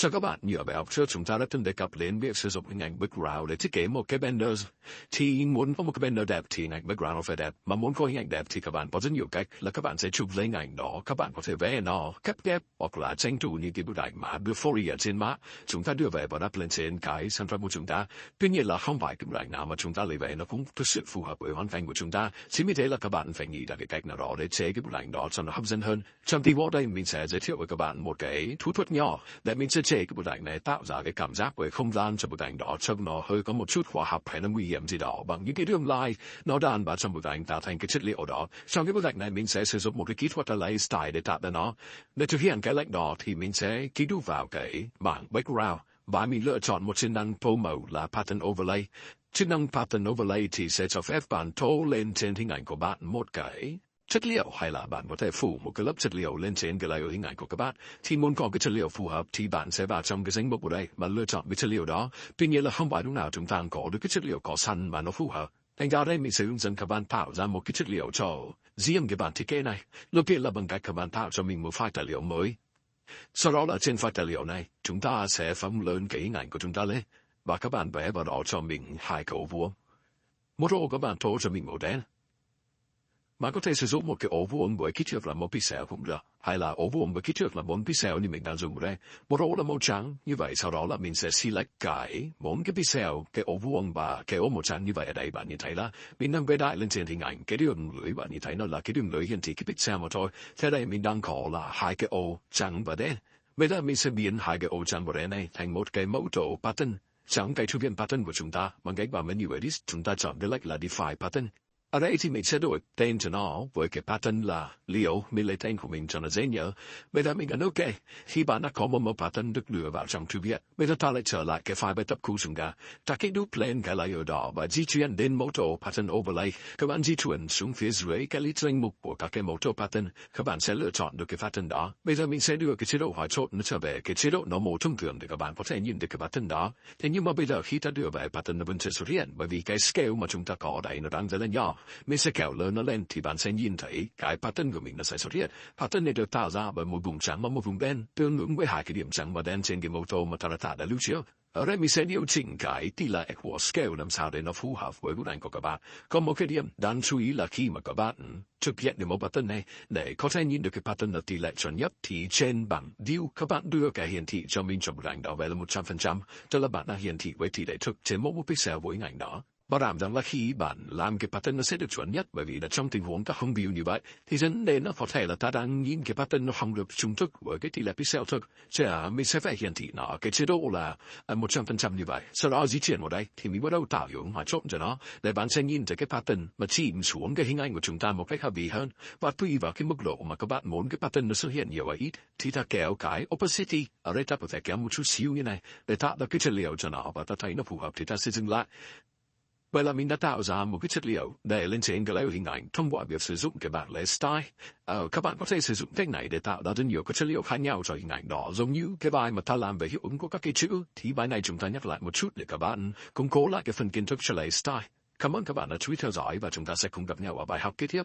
Chào các bạn, như ở bài học trước chúng ta đã từng đề cập đến việc sử dụng hình ảnh background để thiết kế một cái banner. Thì muốn có một cái banner đẹp thì hình ảnh background phải đẹp, mà muốn có hình ảnh đẹp thì các bạn có rất nhiều cách, là các bạn sẽ chụp lấy hình ảnh đó, các bạn có thể vẽ nó, cắt ghép hoặc là tranh thủ những cái bức ảnh mà before ở trên mạng, chúng ta đưa về và đắp lên trên cái sản phẩm của chúng ta. Tuy nhiên là không phải cái bức ảnh nào mà chúng ta lấy về nó cũng thực sự phù hợp với hoàn cảnh của chúng ta. Chính vì thế là các bạn phải nghĩ ra cái cách nào đó để chế cái bức ảnh đó cho nó hấp dẫn hơn. Trong video đây mình sẽ giới thiệu với các bạn một cái thủ thuật nhỏ để mình sẽ chế cái bức ảnh này tạo ra cái cảm giác về không gian cho bức ảnh đó trông nó hơi có một chút khoa học hay là nguy hiểm gì đó bằng những cái đường line nó đan vào trong bức ảnh tạo thành cái chất liệu đó. Trong cái bức ảnh này mình sẽ sử dụng một cái kỹ thuật là lấy style để tạo ra nó. Để thực hiện cái lệnh đó thì mình sẽ ký đúc vào cái bảng background và mình lựa chọn một chức năng tô màu là pattern overlay. Chức năng pattern overlay thì sẽ cho phép bạn tô lên trên hình ảnh của bạn một cái chất liệu, hay là bạn có thể phủ một cái lớp chất liệu lên trên cái layer hình ảnh của các bạn. Thì muốn có cái chất liệu phù hợp thì bạn sẽ vào trong cái danh mục ở đây và lựa chọn cái chất liệu đó. Tuy nhiên là không phải lúc nào chúng ta có được cái chất liệu có sẵn mà nó phù hợp. Thành ra đây mình sẽ hướng dẫn các bạn tạo ra một cái chất liệu cho riêng cái bản thiết kế này. Đầu tiên là bằng cách các bạn tạo cho mình một file tài liệu mới. Sau đó là trên file tài liệu này chúng ta sẽ phóng lớn cái hình ảnh của chúng ta lên và các bạn vẽ vào đó cho mình hai cái ổ vuông. Một ổ các bạn tô cho mình màu đen. Bạn có thể sử dụng một cái ổ vuông với kích thước là 1 pixel cũng được, hay là ổ vuông với kích thước là 4 pixel như mình đang dùng ở đây. Một ổ là màu trắng, như vậy sau đó là mình sẽ select cái 4 cái pixel, cái ổ vuông và cái ổ màu trắng như vậy ở đây bạn nhìn thấy là mình đang vẽ đại lên trên hình ảnh. Cái đường lưỡi bạn nhìn thấy nó là cái đường lưỡi hiển thị cái pixel mà thôi. Thế đây mình đang có là hai cái ổ trắng và đen. Bây giờ mình sẽ biến hai cái ổ trắng và đen này thành một cái mẫu tổ pattern. Trong cái thư viện pattern của chúng ta, bằng cách vào menu edit, chúng ta chọn select là define pattern. Ở đây thì mình sẽ đổi tên cho nó với cái pattern là Leo, mình lấy tên của mình cho nó dễ nhớ. Bây giờ mình ấn OK. Khi bạn đã có một mẫu pattern được đưa vào trong thư viện, bây giờ ta lại trở lại cái file bài tập cũ chúng ta. Ta kích đúp lên cái layer đó và di chuyển đến mẫu tổ pattern overlay. Các bạn di chuyển xuống phía dưới cái list danh mục của các cái mẫu tổ pattern. Các bạn sẽ lựa chọn được cái pattern đó. Bây giờ mình sẽ đưa cái chế độ hòa trộn nó trở về cái chế độ nó màu thông thường để các bạn có thể nhìn được cái pattern đó. Thế nhưng mà bây giờ khi ta đưa về pattern nó vẫn sẽ xuất hiện bởi vì cái scale mà chúng ta có ở đây nó đang rất là nhỏ. Mình sẽ kéo lớn nó lên thì bạn sẽ nhìn thấy cái pattern của mình nó sẽ xuất hiện. Pattern này được tạo ra bởi một vùng trắng và một vùng đen, tương ứng với hai cái điểm trắng và đen trên cái mô tô mà ta đã lưu trữ. Ở đây mình sẽ điều chỉnh cái tỷ lệ của scale làm sao để nó phù hợp với bức ảnh của các bạn. Có một cái điểm đáng chú ý là khi mà các bạn thực hiện được một pattern này để có thể nhìn được cái pattern là tỷ lệ chuẩn nhất thì trên bảng view các bạn đưa cái hiển thị cho mình trong bức ảnh đó về là 100%, tức là bạn đã hiển thị với tỷ lệ thực trên mỗi một pixel với hình ảnh đó. Bảo đảm rằng là khi bạn làm cái pattern nó sẽ được chuẩn nhất, bởi vì là trong tình huống ta không view như vậy thì dẫn đến nó có thể là ta đang nhìn cái pattern nó không được trung thực với cái tỷ lệ pixel thực. Mình sẽ phải hiển thị nó cái chế độ là 100% như vậy. Sau đó di chuyển vào đây thì mình bắt đầu tạo hiệu ứng hòa trộn cho nó để bạn sẽ nhìn thấy cái pattern mà chìm xuống cái hình ảnh của chúng ta một cách hợp lý hơn. Và tùy vào cái mức độ mà các bạn muốn cái pattern nó xuất hiện nhiều hay ít thì ta kéo cái opacity ở đây, ta có thể kéo một chút xíu như này để tạo ra cái chất liệu cho nó và ta thấy nó phù hợp thì ta sẽ dừng lại. Vậy là mình đã tạo ra một cái chất liệu để lên trên cái layer hình ảnh thông qua việc sử dụng cái bảng layer style. Các bạn có thể sử dụng cách này để tạo ra rất nhiều các chất liệu khác nhau cho hình ảnh đó, giống như cái bài mà ta làm về hiệu ứng của các cái chữ. Thì bài này chúng ta nhắc lại một chút để các bạn củng cố lại cái phần kiến thức cho layer style. Cảm ơn các bạn đã chú ý theo dõi và chúng ta sẽ cùng gặp nhau ở bài học kế tiếp.